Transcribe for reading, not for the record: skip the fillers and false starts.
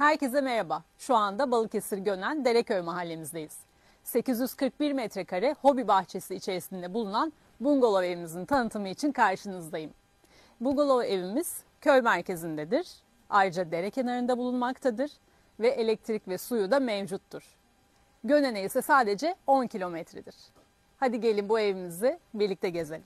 Herkese merhaba. Şu anda Balıkesir Gönen Dereköy mahallemizdeyiz. 841 metrekare hobi bahçesi içerisinde bulunan bungalov evimizin tanıtımı için karşınızdayım. Bungalov evimiz köy merkezindedir. Ayrıca dere kenarında bulunmaktadır ve elektrik ve suyu da mevcuttur. Gönen'e ise sadece 10 kilometredir. Hadi gelin bu evimizi birlikte gezelim.